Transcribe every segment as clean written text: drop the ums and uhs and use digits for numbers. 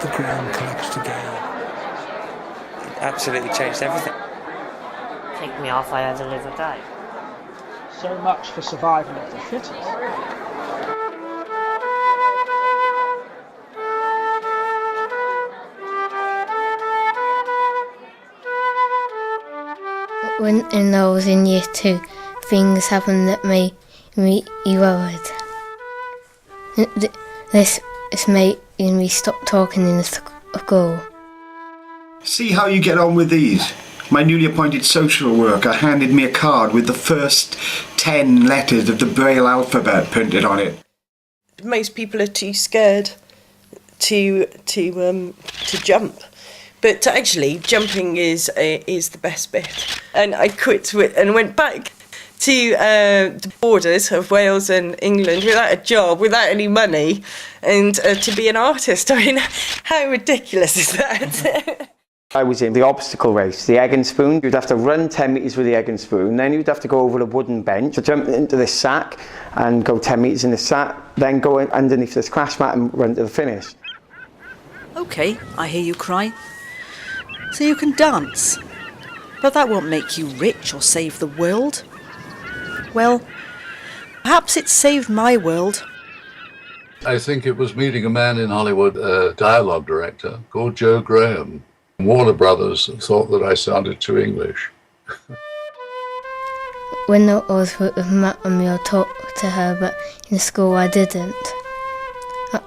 the ground collapsed again. It absolutely changed everything. Take me off, I had to live or die. So much for survival of the fittest. When I was in year 2, things happened that made me worried. This made me stop talking in the school. See how you get on with these. My newly appointed social worker handed me a card with the first 10 letters of the Braille alphabet printed on it. Most people are too scared to jump. But actually, jumping is the best bit. And I quit and went back to the borders of Wales and England without a job, without any money, and to be an artist. I mean, how ridiculous is that? I was in the obstacle race, the egg and spoon. You'd have to run 10 metres with the egg and spoon, then you'd have to go over a wooden bench, to jump into this sack and go 10 metres in the sack, then go underneath this crash mat and run to the finish. OK, I hear you cry. So you can dance, but that won't make you rich or save the world. Well, perhaps it saved my world. I think it was meeting a man in Hollywood, a dialogue director called Joe Graham. Warner Brothers thought that I sounded too English. When I was with Mummy, I talked to her, but in school I didn't.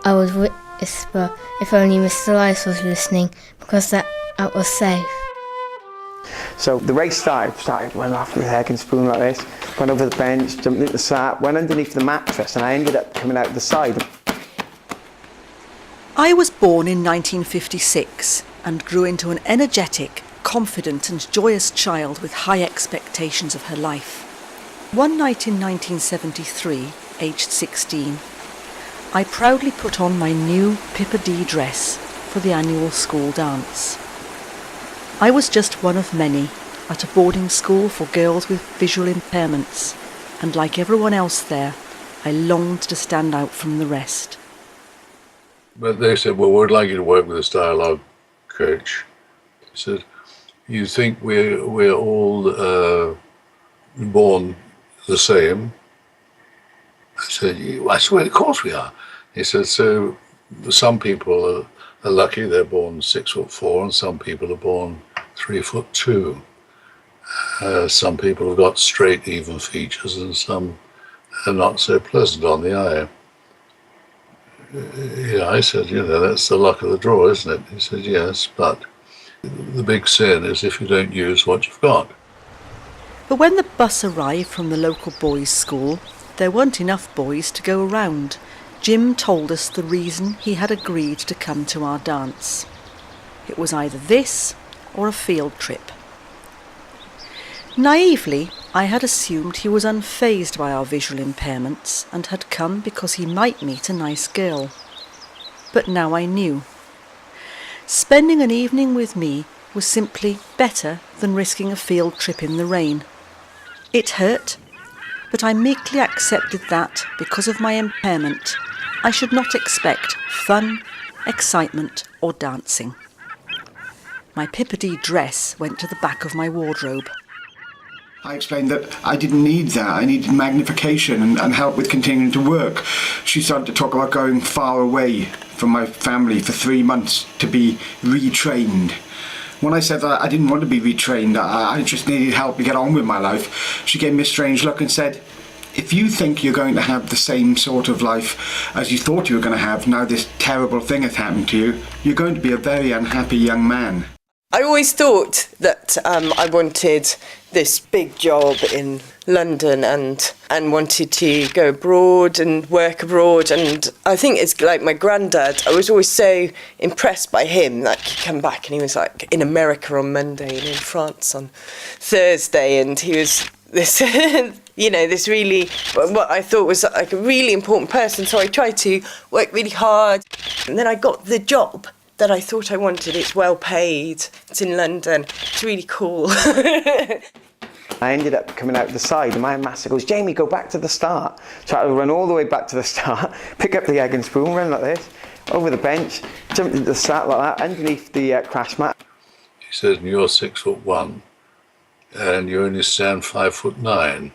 I would whisper if only Mr. Rice was listening, because that was safe. So the race started, went off with egg and spoon like this, went over the bench, jumped into the sack, went underneath the mattress, and I ended up coming out the side. I was born in 1956 and grew into an energetic, confident and joyous child with high expectations of her life. One night in 1973, aged 16, I proudly put on my new Pippa D dress for the annual school dance. I was just one of many at a boarding school for girls with visual impairments, and like everyone else there, I longed to stand out from the rest. But they said, well, we'd like you to work with this dialogue coach. He said, you think we're all born the same? I said, I swear, of course we are. He said, so some people are lucky, they're born 6'4", and some people are born 3'2". Some people have got straight, even features, and some are not so pleasant on the eye. Yeah, I said, that's the luck of the draw, isn't it? He said, yes, but the big sin is if you don't use what you've got. But when the bus arrived from the local boys' school, there weren't enough boys to go around. Jim told us the reason he had agreed to come to our dance. It was either this or a field trip. Naively, I had assumed he was unfazed by our visual impairments and had come because he might meet a nice girl. But now I knew. Spending an evening with me was simply better than risking a field trip in the rain. It hurt, but I meekly accepted that, because of my impairment, I should not expect fun, excitement or dancing. My Pippa D dress went to the back of my wardrobe. I explained that I didn't need that. I needed magnification and help with continuing to work. She started to talk about going far away from my family for 3 months to be retrained. When I said that I didn't want to be retrained, I just needed help to get on with my life, she gave me a strange look and said, if you think you're going to have the same sort of life as you thought you were going to have, now this terrible thing has happened to you, you're going to be a very unhappy young man. I always thought that I wanted this big job in London and wanted to go abroad and work abroad. And I think it's like my granddad. I was always so impressed by him that he'd come back and he was like in America on Monday and in France on Thursday. And he was this, this really, what I thought was like a really important person. So I tried to work really hard. And then I got the job that I thought I wanted. It's well paid. It's in London. It's really cool. I ended up coming out the side and my master goes, Jamie, go back to the start. So I had to run all the way back to the start, pick up the egg and spoon, run like this, over the bench, jumped into the start like that, underneath the crash mat. He says, you're 6'1" and you only stand 5'9".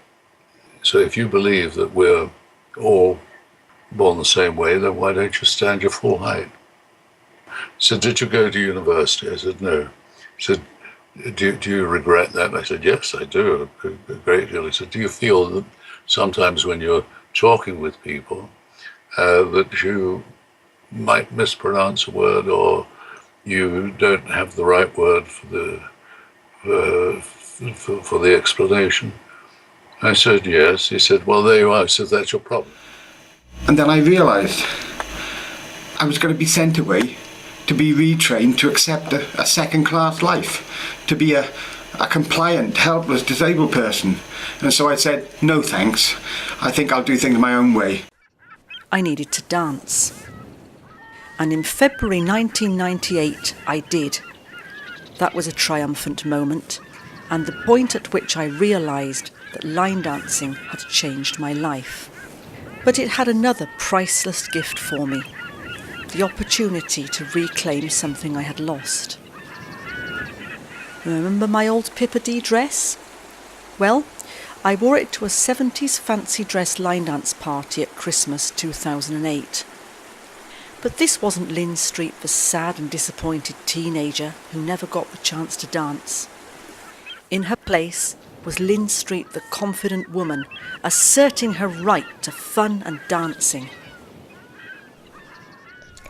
So if you believe that we're all born the same way, then why don't you stand your full height? He said, did you go to university? I said, no. He said, do you regret that? I said, yes, I do, a great deal. He said, do you feel that sometimes when you're talking with people that you might mispronounce a word or you don't have the right word for the explanation? I said, yes. He said, well, there you are. I said, that's your problem. And then I realised I was going to be sent away to be retrained to accept a second-class life, to be a compliant, helpless, disabled person. And so I said, no thanks. I think I'll do things my own way. I needed to dance. And in February 1998, I did. That was a triumphant moment, and the point at which I realised that line dancing had changed my life. But it had another priceless gift for me, the opportunity to reclaim something I had lost. Remember my old Pippardee dress? Well, I wore it to a 70s fancy dress line dance party at Christmas 2008. But this wasn't Lynn Street, the sad and disappointed teenager who never got the chance to dance. In her place was Lynn Street, the confident woman, asserting her right to fun and dancing.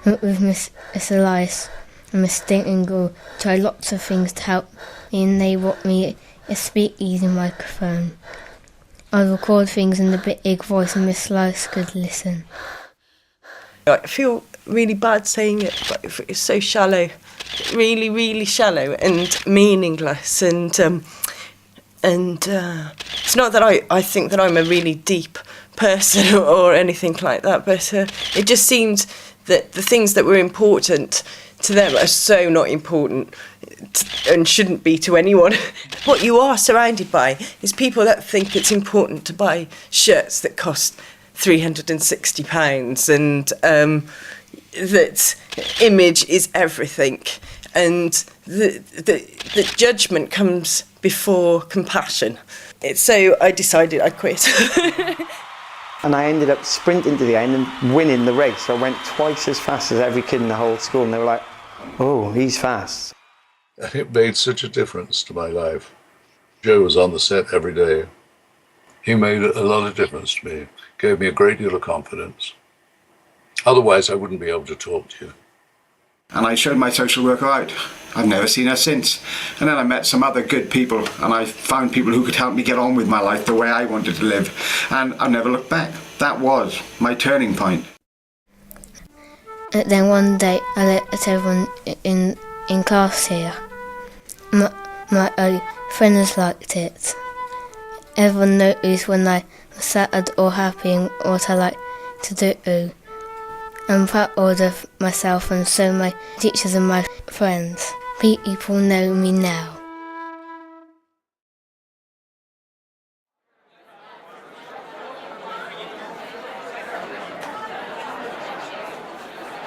With Miss Elias and Miss Stinkingle tried lots of things to help me, and they brought me a speakeasy microphone. I record things in the big voice and Miss Elias could listen. I feel really bad saying it, but it's so shallow, really, really shallow and meaningless. And it's not that I think that I'm a really deep person or anything like that, but it just seems that the things that were important to them are so not important and shouldn't be to anyone. What you are surrounded by is people that think it's important to buy shirts that cost £360 and that image is everything, and the judgment comes before compassion. So I decided I'd quit. And I ended up sprinting to the end and winning the race. So I went twice as fast as every kid in the whole school, and they were like, oh, he's fast. And it made such a difference to my life. Joe was on the set every day. He made a lot of difference to me, gave me a great deal of confidence. Otherwise, I wouldn't be able to talk to you. And I showed my social worker out. I've never seen her since. And then I met some other good people, and I found people who could help me get on with my life the way I wanted to live. And I've never looked back. That was my turning point. And then one day I let everyone in class hear. My friends liked it. Everyone noticed when I was sad or happy and what I liked to do. I'm proud of myself and so my teachers and my friends. People know me now.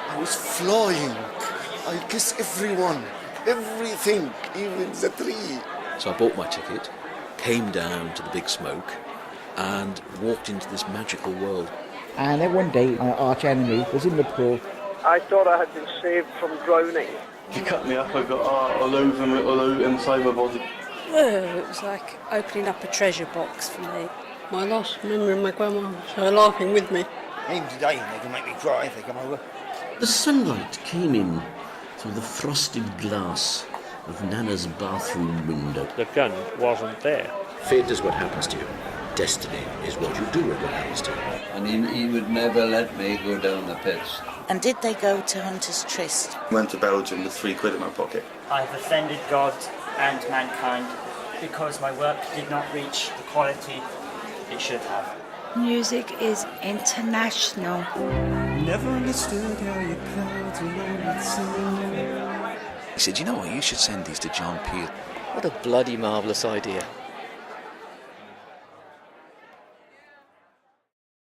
I was flying. I kissed everyone, everything, even the tree. So I bought my ticket, came down to the big smoke and walked into this magical world. And then one day, my arch enemy was in the pool. I thought I had been saved from drowning. He cut me up, I got art all over inside my body. Well, it was like opening up a treasure box for me. My last memory of my grandma was her laughing with me. Even today, they can make me cry if they come over. The sunlight came in through the frosted glass of Nana's bathroom window. The gun wasn't there. Fate is what happens to you. Destiny is what you do with what happens to you. And he would never let me go down the pits. And did they go to Hunter's Tryst? Went to Belgium with £3 in my pocket. I've offended God and mankind because my work did not reach the quality it should have. Music is international. Never understood how you clouds alone so. He said, you know what, you should send these to John Peel. What a bloody marvellous idea.